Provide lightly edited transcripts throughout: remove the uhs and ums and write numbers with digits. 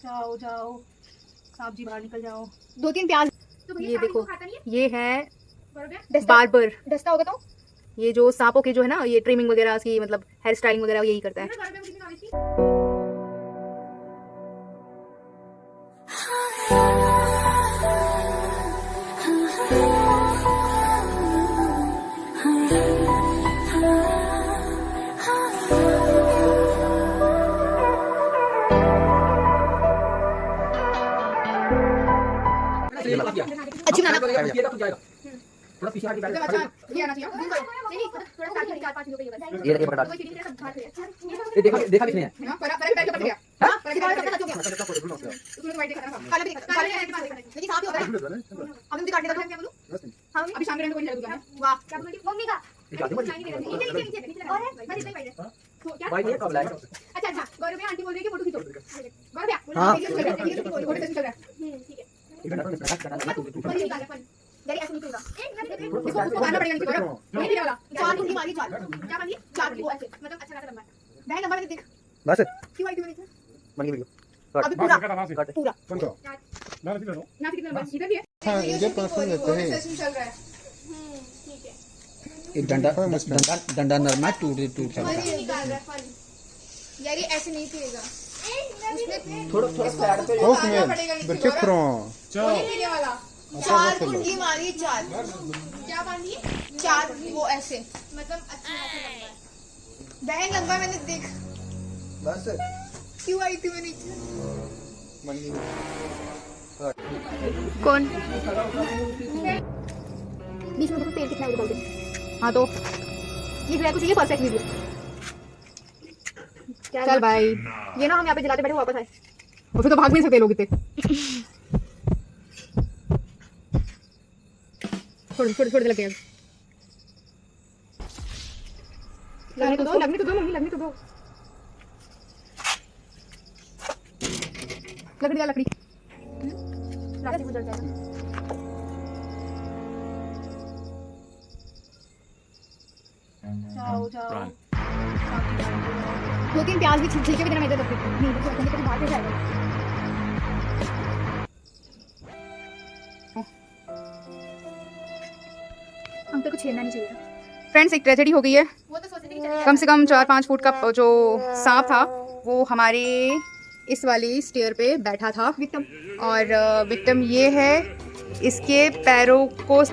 जाओ जाओ साहब जी, बाहर निकल जाओ। 2-3 प्याज। तो ये देखो, ये है डस्टर बार्बर। डस्टा होगा तो ये जो सांपों के जो है ना, ये ट्रिमिंग वगैरह की, मतलब हेयर स्टाइलिंग वगैरह यही करता है। अच्छी बनाना। थोड़ा पीछे हट के अच्छा ये आना चाहिए। नहीं थोड़ा सा आगे 4-5 किलो पे ये बस। ये पकड़ कोई सीधी से बाहर से। ये देखा किसने है? हां पर पैर के ऊपर गया। हां पर के बाद सब हो गया। उसमें तो वाइट दिखा रहा था। काला भी दिखा, काला है के पास। लेकिन साफ ही होता है। अब मुझे काट देता क्या बोलूं? हां अभी शाम के टाइम कोई नहीं दुकान है। वाह क्या बोली मम्मी का। नीचे और है बस इतना ही है। भाई ये कब लाया? अच्छा गौरव भैया आंटी बोल रही है कि फोटो खींचो। गौरव भैया फोटो सेशन चल रहा है। ठीक है। इसको खाना पड़ेगा नहीं गौरव। ये नहीं वाला 4 कुंडली मारी 4 क्या मारी 4 वो ऐसे मतलब अच्छा खासा लंबा है। बहन नंबर देख बस क्यों आई क्यों नहीं बन गई वीडियो। अभी पूरा पूरा ना कितना लो ना कितना नंबर इधर भी है। हाँ ये 5 देते हैं। सेशन चल रहा है। ठीक है। एक डंडा नरमा टूट सकता है। निकाल रहा है फन यार, ये ऐसे नहीं पिएगा। थोड़ा साइड पे Ook meer. Berkefron. पीने वाला 4 कुंडली मारी 4 क्या बांधी 4 वो ऐसे मतलब अच्छा खासा लंबा है। बहन लंबा मैंने देख बस क्यों आई थी मैंने कौन? बीच में देखो तेल कितना है बोल दे। हाँ तो ये जो है कुछ ये परफेक्ट वीडियो। चल भाई, ये ना हम यहाँ पे जलाते बैठे वापस आए। और फिर तो भाग भी नहीं सकते लोग इतने। छोड़ लग गया। लगने तो दो मम्मी लगने तो दो। लकड़ी रास्ते में जल जाएगा। जाओ जाओ 2-3 प्याज भी छिलके भी देना, मैं इधर रख देती हूँ। नहीं देखो अंदर कहीं बाहर से जाएगा। अंकल को छेड़ना नहीं चाहिए। फ्रेंड्स, एक ट्रेजेडी हो गई है। वो तो सोचते थे कि कम से कम 4-5 फुट का जो सांप था वो हमारे इस वाली स्टेयर पे बैठा था। विक्टिम और विक्टिम ये है, इसके पैरों को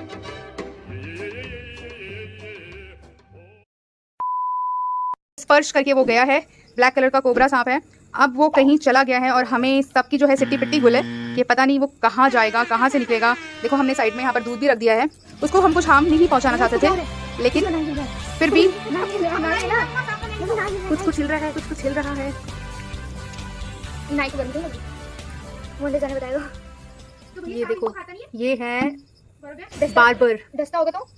स्पर्श करके वो गया है। ब्लैक कलर का कोबरा सांप है। अब वो कहीं चला गया है और हमें सबकी जो है सिट्टी पिट्टी गुल है कि पता नहीं वो कहाँ जाएगा, कहाँ से निकलेगा। देखो हमने साइड में यहाँ पर दूध भी रख दिया है। उसको हम कुछ हार्म नहीं पहुँचाना चाहते थे, लेकिन फिर भी कुछ हिल रहा है, कुछ हिल रहा है। नाइट बंद कर लगी वो ले जाने बताएगा। ये देखो, ये है बार्बर। डस्टा होगा तो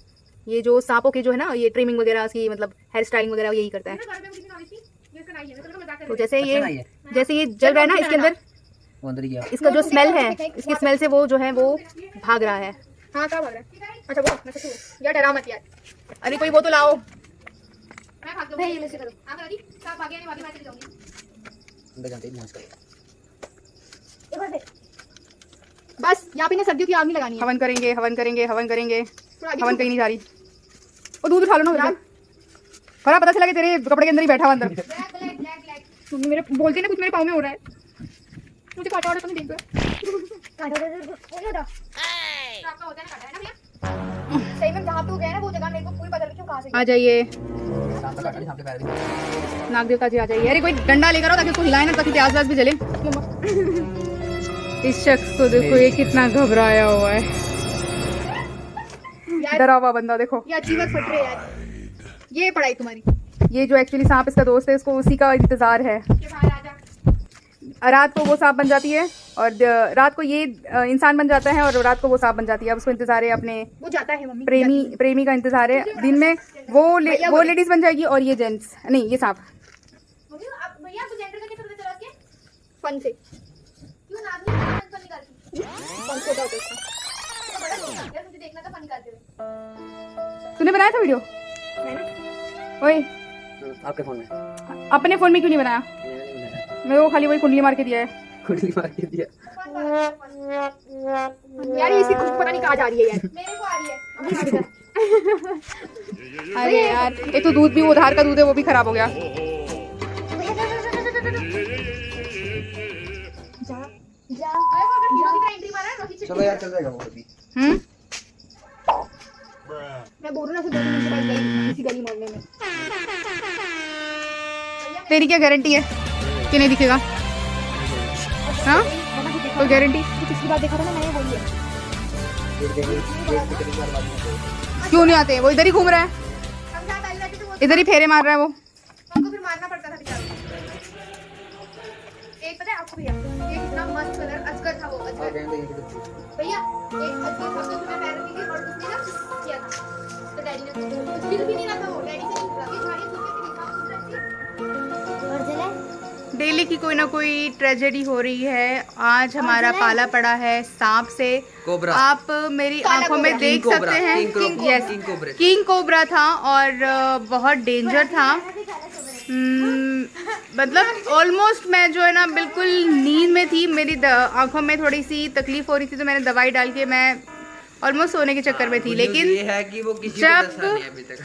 ये जो सांपों के जो है ना, ये ट्रिमिंग वगैरह की, मतलब हेयर स्टाइलिंग वगैरह यही करता है। तो जैसे ये जल रहा है ना इसके अंदर, इसका जो स्मेल है, इसकी स्मेल से वो जो है वो भाग रहा है। हाँ क्या भाग रहा है? अच्छा वो मैं सोचूं यार, डरा मत यार। अरे कोई वो तो लाओ। मैं भाग दूंगा। ये करो आप दादी सब भागे नहीं, भागे मैं चली जाऊंगी। अंदर जानते ही नहीं इसका। एक बार बस यहाँ पे ना सर्दियों की आग नहीं लगानी है। हवन करेंगे, हवन करेंगे, हवन करेंगे। थोड़ा आगे हवन कहीं नहीं जा रही। वो दूध उठा लो ना उधर। फरा पता चला कि तेरे कपड़े के अंदर ही बैठा हुआ अंदर। ब्लैक तुमने मेरे बोलती ना कुछ मेरे पाँव में हो रहा है। मुझे काटा वाला तो नहीं देख रहा। काटा वो नहीं होता आपका होता है ना, काटा है ना भैया। सही में जहाँ पे वो गया ना वो जगह मेरे को पूरी पता नहीं क्यों कहाँ से आ जाइए सांप का काटा नहीं, सांप के पैर भी। नाग देवता जी, आ जाइए। अरे कोई डंडा लेकर आओ ताकि उसको हिलाए ना, ताकि प्याज व्याज भी जले। इस शख्स को देखो, ये कितना घबराया हुआ है, डरा हुआ बंदा। देखो ये अजीब फट रहे यार। ये पढ़ाई तुम्हारी ये जो एक्चुअली सांप इसका दोस्त है, इसको उसी का इंतजार है। के बाहर आ जा। रात को वो सांप बन जाती है और रात को ये इंसान बन जाता है और रात को वो सांप बन जाती है। अब उसको इंतजार है अपने वो जाता है मम्मी प्रेमी का इंतजार है। दिन में वो लेडीज बन जाएगी और ये जेंट्स नहीं, ये सांप। मम्मी आप भैया आपको जेंडर का कैसे पता चला के फन से क्यों ना आदमी फन निकालती फन छोटा होता है बड़ा होता है। मुझे देखना था फन निकालते हुए। तूने बनाया था वीडियो? मैंने वही आपके फोन में अपने फोन में क्यों नहीं बनाया? मैं वो खाली वही कुंडली मार के दिया है। कुंडली मार के दिया। यार इसकी खुशबू पता नहीं कहाँ जा रही है यार। मेरे को आ रही है। अरे यार एक तो दूध भी उधार का दूध है वो भी खराब हो गया। चलो यार चल जाएगा वो अभी। मैं बोल रही हूँ ना 2 दिन के बाद गई इसी गली मोहल्ले में। तेरी क्या गारंटी है कि नहीं दिखेगा? हाँ कोई गारंटी? पिछली बार देखा था ना मैंने वही है। क्यों नहीं आते? वो इधर ही घूम रहा है, हम जहाँ पहले रहते थे वो इधर ही फेरे मार रहा है वो। उनको फिर मारना पड़ता था बेचारों को। एक पता है आपको भैया, ये कितना मस्त कलर अजगर था वो अजगर। भैया एक अजगर था तो मैं पैर रखी थी और उसने ना किया था। तो डैडी ने कुछ भी नहीं रहा था वो, डैडी से नहीं पूछा कि झाड़ी सूखे से देखा कुछ रखी और जला। डेली की कोई ना कोई ट्रेजेडी हो रही है। आज हमारा पाला पड़ा है सांप से। कोबरा। आप मेरी आंखों में देख सकते हैं किंग कोबरा था और बहुत डेंजर था। मतलब ऑलमोस्ट मैं जो है ना बिल्कुल नींद में थी, मेरी आंखों में थोड़ी सी तकलीफ हो रही थी तो मैंने दवाई डाल के मैं ऑलमोस्ट सोने के चक्कर में थी। लेकिन ये है कि वो किसी को डसा नहीं अभी तक।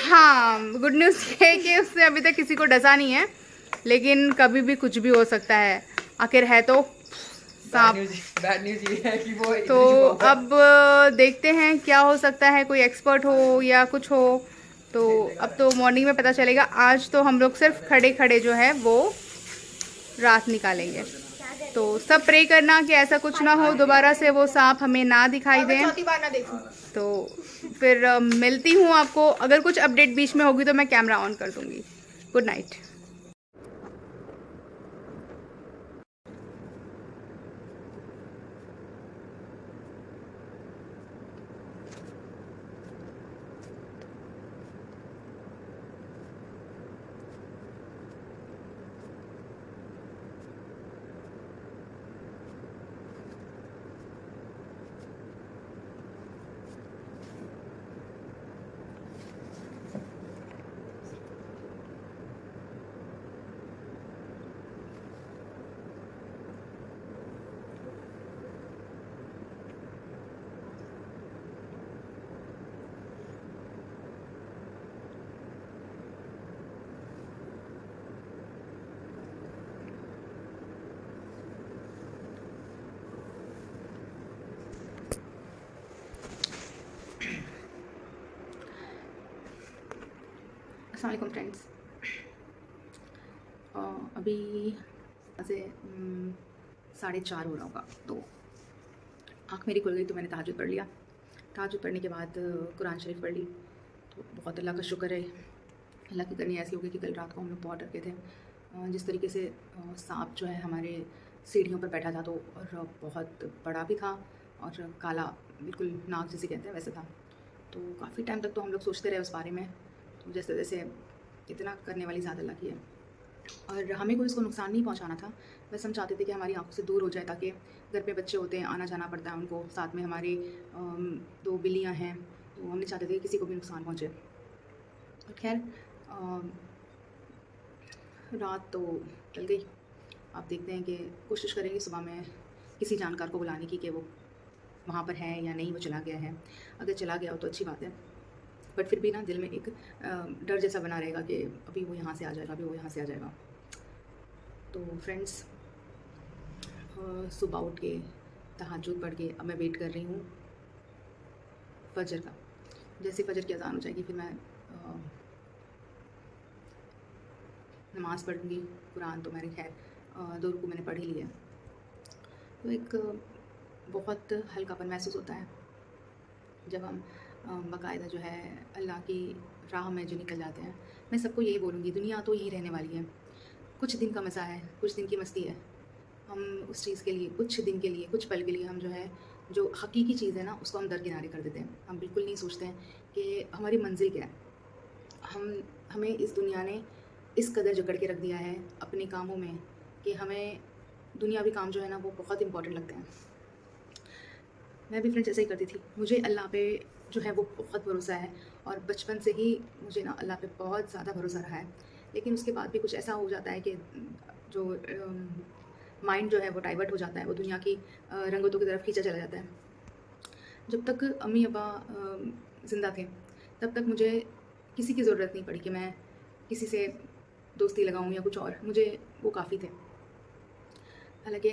हाँ गुड न्यूज़ ये है कि उसने अभी तक किसी को डसा नहीं है, लेकिन कभी भी कुछ भी हो सकता है। आखिर है तो सांप। बैड न्यूज़ ये है कि वो तो अब देखते हैं क्या हो सकता है, कोई एक्सपर्ट हो या कुछ हो तो अब तो मॉर्निंग में पता चलेगा। आज तो हम लोग सिर्फ खड़े खड़े जो है वो रात निकालेंगे। तो सब प्रे करना कि ऐसा कुछ ना हो, दोबारा से वो सांप हमें ना दिखाई दे। चौथी बार ना देखूं। तो फिर मिलती हूँ आपको। अगर कुछ अपडेट बीच में होगी तो मैं कैमरा ऑन कर दूँगी। Good night. अस्सलाम वालेकुम फ्रेंड्स। अभी ऐसे 4:30 हो रहा होगा तो आँख मेरी खुल गई तो मैंने तहज्जुद पढ़ लिया। तहज्जुद पढ़ने के बाद कुरान शरीफ पढ़ ली। तो बहुत अल्लाह का शुक्र है, अल्लाह की करनी ऐसी हो गई कि कल रात को हम लोग बहुत डर के थे। जिस तरीके से सांप जो है हमारे सीढ़ियों पर बैठा था तो और बहुत बड़ा भी था और काला बिल्कुल नाग जिसे कहते हैं वैसे था। तो काफ़ी टाइम तक तो हम लोग सोचते रहे उस बारे में। तो जैसे जैसे इतना करने वाली ज़्यादा अल्लाह की है और हमें कोई उसको नुकसान नहीं पहुंचाना था। बस हम चाहते थे कि हमारी आंखों से दूर हो जाए, ताकि घर पे बच्चे होते हैं, आना जाना पड़ता है उनको, साथ में हमारी 2 बिल्लियाँ हैं, तो हम नहीं चाहते थे कि किसी को भी नुकसान पहुंचे। और खैर रात तो चल गई। आप देखते हैं कि कोशिश करेंगे सुबह में किसी जानकार को बुलाने की कि वो वहाँ पर है या नहीं, वो चला गया है। अगर चला गया हो तो अच्छी बात है, बट फिर भी ना दिल में एक डर जैसा बना रहेगा कि अभी वो यहाँ से आ जाएगा, अभी वो यहाँ से आ जाएगा। तो फ्रेंड्स सुबह उठ के तहज्जुद पढ़ के अब मैं वेट कर रही हूँ फजर का। जैसे फजर की अज़ान हो जाएगी फिर मैं नमाज़ पढ़ूँगी। कुरान तो मेरे खैर 2 रुकू मैंने पढ़ ही लिया। तो एक बहुत हल्कापन महसूस होता है जब हम बाकायदा जो है अल्लाह की राह में जो निकल जाते हैं। मैं सबको यही बोलूँगी, दुनिया तो यही रहने वाली है, कुछ दिन का मज़ा है, कुछ दिन की मस्ती है। हम उस चीज़ के लिए कुछ दिन के लिए, कुछ पल के लिए हम जो है जो हकीकी चीज़ है ना उसको हम दरकिनारे कर देते हैं। हम बिल्कुल नहीं सोचते हैं कि हमारी मंजिल क्या है। हमें इस दुनिया ने इस कदर जकड़ के रख दिया है अपने कामों में कि हमें दुनियावी काम जो है ना वो बहुत इंपॉर्टेंट लगते हैं। मैं भी फ्रेंड्स ऐसे ही करती थी। मुझे अल्लाह पे जो है वो बहुत भरोसा है और बचपन से ही मुझे ना अल्लाह पे बहुत ज़्यादा भरोसा रहा है। लेकिन उसके बाद भी कुछ ऐसा हो जाता है कि जो माइंड जो है वो डाइवर्ट हो जाता है, वो दुनिया की रंगतों की तरफ खींचा चला जाता है। जब तक अम्मी अब्बा ज़िंदा थे तब तक मुझे किसी की ज़रूरत नहीं पड़ी कि मैं किसी से दोस्ती लगाऊं या कुछ और, मुझे वो काफ़ी थे। हालांकि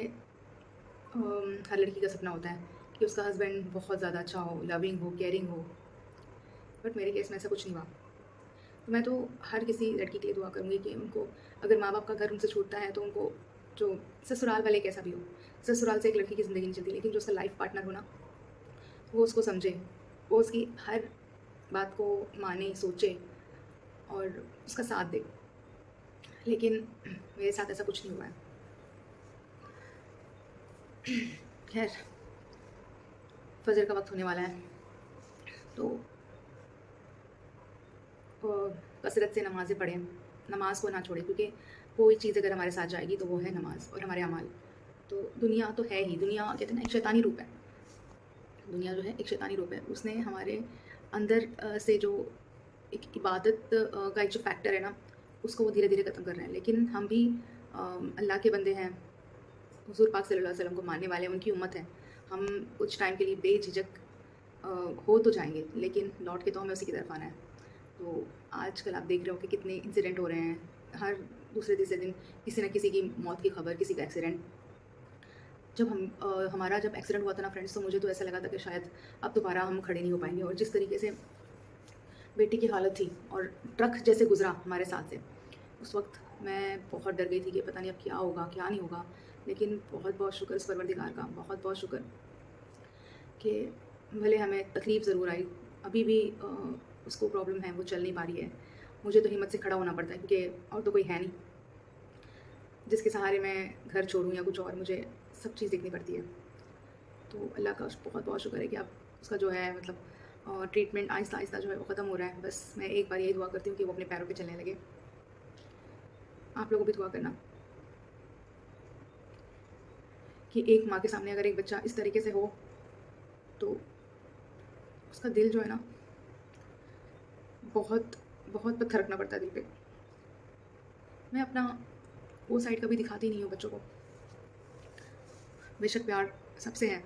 हर लड़की का सपना होता है कि उसका हस्बैंड बहुत ज़्यादा अच्छा हो, लविंग हो, केयरिंग हो, बट मेरे केस में ऐसा कुछ नहीं हुआ। तो मैं तो हर किसी लड़की के लिए दुआ करूँगी कि उनको, अगर माँ बाप का घर उनसे छूटता है तो उनको, जो ससुराल वाले कैसा भी हो, ससुराल से एक लड़की की ज़िंदगी नहीं चलती, लेकिन जो उसका लाइफ पार्टनर हो ना, वो उसको समझे, वो उसकी हर बात को माने, सोचे और उसका साथ दे। लेकिन मेरे साथ ऐसा कुछ नहीं हुआ है। खैर, फजर का वक्त होने वाला है, तो कसरत से नमाज़ें पढ़ें, नमाज को ना छोड़ें, क्योंकि कोई चीज़ अगर हमारे साथ जाएगी तो वो है नमाज और हमारे अमाल। तो दुनिया तो है ही, दुनिया कहते हैं ना एक शैतानी रूप है, दुनिया जो है एक शैतानी रूप है। उसने हमारे अंदर से जो एक इबादत का एक जो फैक्टर है ना, उसको वो धीरे धीरे ख़त्म कर रहे हैं। लेकिन हम भी अल्लाह के बंदे हैं, हुज़ूर पाक सल्लल्लाहु अलैहि वसल्लम को मानने वाले हैं, उनकी उम्मत है। हम कुछ टाइम के लिए बेझिझक हो तो जाएंगे, लेकिन लौट के तो हमें उसी की तरफ आना है। तो आजकल आप देख रहे हो कि कितने इंसिडेंट हो रहे हैं, हर दूसरे तीसरे दिन किसी न किसी की मौत की खबर, किसी का एक्सीडेंट। जब हमारा जब एक्सीडेंट हुआ था ना फ्रेंड्स, तो मुझे तो ऐसा लगा था कि शायद अब दोबारा हम खड़े नहीं हो पाएंगे। और जिस तरीके से बेटी की हालत थी और ट्रक जैसे गुजरा हमारे साथ से, उस वक्त मैं बहुत डर गई थी कि पता नहीं अब क्या होगा क्या नहीं होगा। लेकिन बहुत बहुत शुक्र इस परवरदिगार का, बहुत बहुत शुक्र कि भले हमें तकलीफ़ ज़रूर आई, अभी भी उसको प्रॉब्लम है, वो चल नहीं पा रही है। मुझे तो हिम्मत से खड़ा होना पड़ता है, क्योंकि और तो कोई है नहीं जिसके सहारे मैं घर छोड़ूं या कुछ और, मुझे सब चीज़ देखनी पड़ती है। तो अल्लाह का बहुत बहुत शुक्र है कि अब उसका जो है मतलब ट्रीटमेंट आहिस्ता आहिस्ता जो है वो ख़त्म हो रहा है। बस मैं एक बार यही दुआ करती हूँ कि वो अपने पैरों पे चलने लगे। आप लोगों भी दुआ करना कि एक माँ के सामने अगर एक बच्चा इस तरीके से हो तो उसका दिल जो है ना, बहुत बहुत पत्थर रखना पड़ता है दिल पे। मैं अपना वो साइड कभी दिखाती नहीं हूँ बच्चों को, बेशक प्यार सबसे है,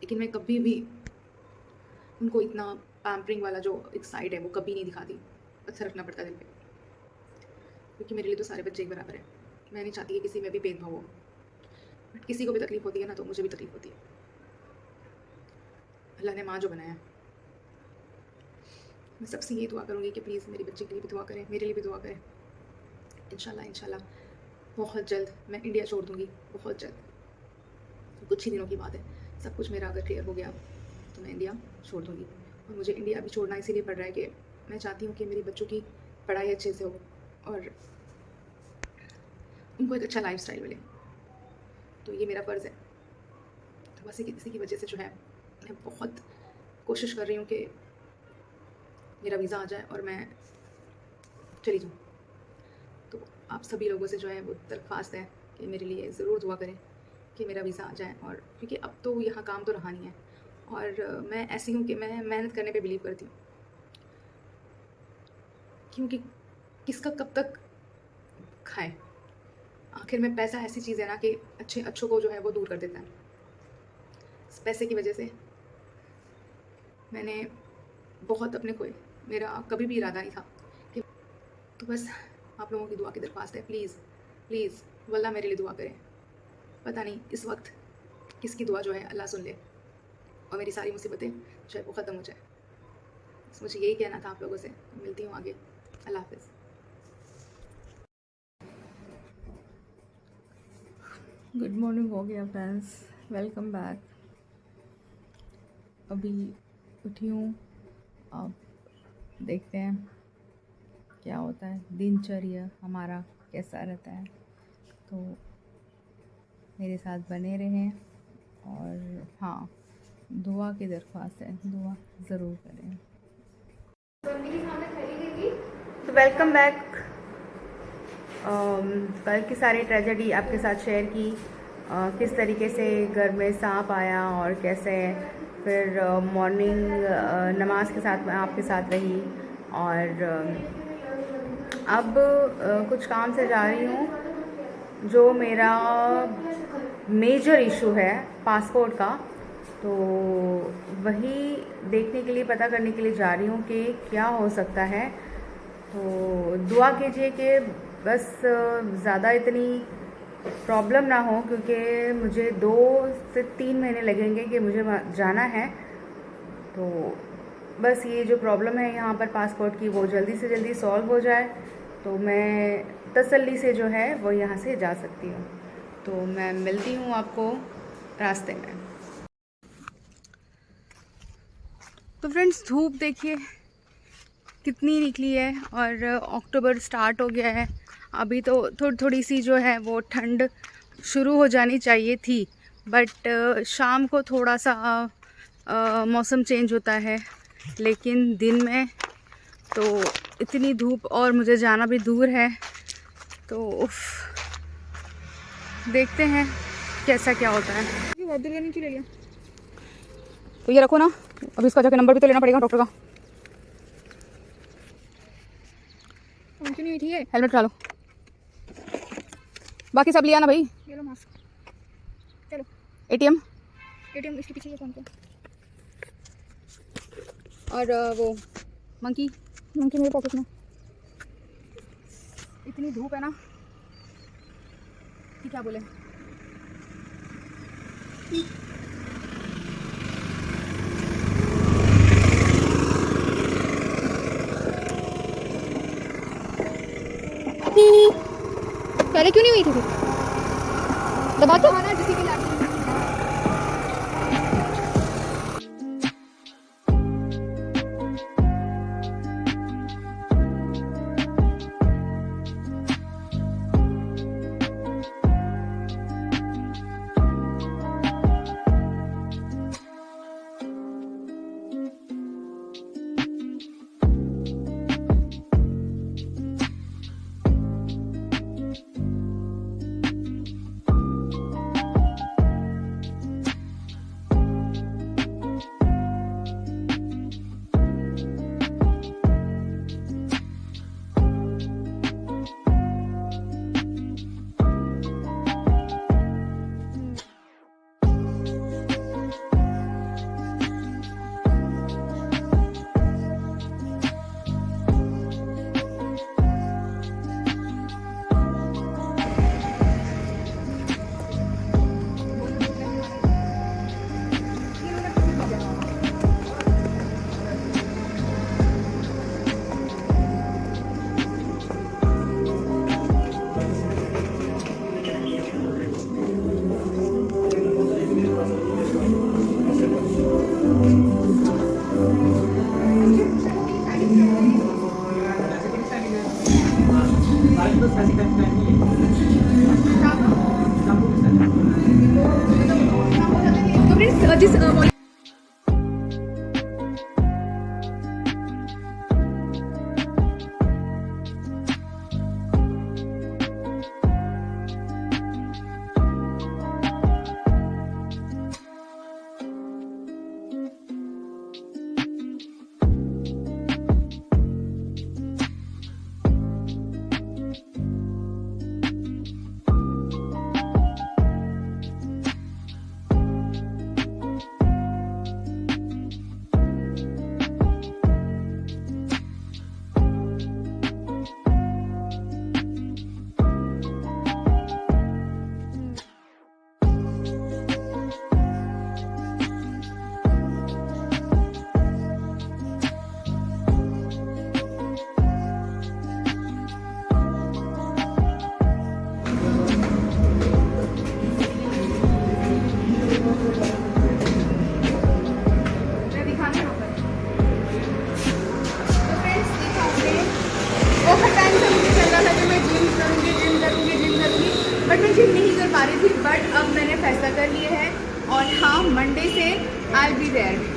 लेकिन मैं कभी भी उनको इतना पैम्परिंग वाला जो एक साइड है वो कभी नहीं दिखाती। पत्थर रखना पड़ता है दिल पे, क्योंकि मेरे लिए तो सारे बच्चे एक बराबर हैं। मैं नहीं चाहती कि किसी में भी भेदभाव हो, बट किसी को भी तकलीफ़ होती है ना, तो मुझे भी तकलीफ़ होती है। अल्लाह ने माँ जो बनाया है, मैं सबसे यही दुआ करूँगी कि प्लीज़ मेरी बच्ची के लिए भी दुआ करें, मेरे लिए भी दुआ करें। इंशाल्लाह बहुत जल्द मैं इंडिया छोड़ दूँगी, बहुत जल्द, कुछ ही दिनों की बात है। सब कुछ मेरा अगर क्लियर हो गया तो मैं इंडिया छोड़ दूँगी। और मुझे इंडिया भी छोड़ना इसीलिए पड़ रहा है कि मैं चाहती हूँ कि मेरी बच्चों की पढ़ाई अच्छे से हो और उनको एक अच्छा लाइफस्टाइल मिले। तो ये मेरा फ़र्ज़ है। तो बस इसी की वजह से जो है मैं बहुत कोशिश कर रही हूँ कि मेरा वीज़ा आ जाए और मैं चली जाऊँ। तो आप सभी लोगों से जो है वो दरख्वास्त है कि मेरे लिए ज़रूर दुआ करें कि मेरा वीज़ा आ जाए। और क्योंकि अब तो यहाँ काम तो रहा नहीं है, और मैं ऐसी हूँ कि मैं मेहनत करने पे बिलीव करती हूँ, क्योंकि किसका कब तक खाए। आखिर में पैसा ऐसी चीज़ है ना कि अच्छों को जो है वो दूर कर देता है। इस पैसे की वजह से मैंने बहुत अपने खोए, मेरा कभी भी इरादा नहीं था कि, तो बस आप लोगों की दुआ की दरख्वास्त है, प्लीज़ वल्लाह मेरे लिए दुआ करें। पता नहीं इस वक्त किसकी दुआ जो है अल्लाह सुन ले और मेरी सारी मुसीबतें जो है वो ख़त्म हो जाए। बस मुझे यही कहना था आप लोगों से। मिलती हूँ आगे, अल्लाह हाफ़िज़। गुड मॉर्निंग हो गया फ्रेंड्स, वेलकम बैक। अभी उठी हूँ, अब देखते हैं क्या होता है, दिनचर्या हमारा कैसा रहता है। तो मेरे साथ बने रहें और हाँ, दुआ की दरख्वास्त है, दुआ ज़रूर करें। तो वेलकम बैक। कल की सारी ट्रेजेडी आपके साथ शेयर की, किस तरीके से घर में सांप आया और कैसे फिर मॉर्निंग नमाज के साथ मैं आपके साथ रही। और अब कुछ काम से जा रही हूँ जो मेरा मेजर इशू है पासपोर्ट का, तो वही देखने के लिए, पता करने के लिए जा रही हूँ कि क्या हो सकता है। तो दुआ कीजिए कि बस ज़्यादा इतनी प्रॉब्लम ना हो, क्योंकि मुझे 2 से 3 महीने लगेंगे कि मुझे जाना है। तो बस ये जो प्रॉब्लम है यहाँ पर पासपोर्ट की, वो जल्दी से जल्दी सॉल्व हो जाए तो मैं तसल्ली से जो है वो यहाँ से जा सकती हूँ। तो मैं मिलती हूँ आपको रास्ते में। तो फ्रेंड्स, धूप देखिए कितनी निकली है और अक्टूबर स्टार्ट हो गया है। अभी तो थोड़ी सी जो है वो ठंड शुरू हो जानी चाहिए थी, बट शाम को थोड़ा सा मौसम चेंज होता है, लेकिन दिन में तो इतनी धूप और मुझे जाना भी दूर है। तो देखते हैं कैसा क्या होता है। नीचे ले लिया तो ये रखो ना, अभी इसका जाके नंबर भी तो लेना पड़ेगा डॉक्टर का। नहीं ठीक है, हेलमेट करा लो, बाकी सब लिया ना भाई। ये लो मास्क, चलो। एटीएम इसके पीछे ये फोन और वो मंकी मेरे पॉकेट में। इतनी धूप है ना कि क्या बोले। पहले क्यों नहीं हुई थी फिर? दबा तो आना जिसी के लागे। जिस बट मैं जिम नहीं कर पा रही थी, बट अब मैंने फैसला कर लिया है और हाँ, मंडे से आई विल बी देयर।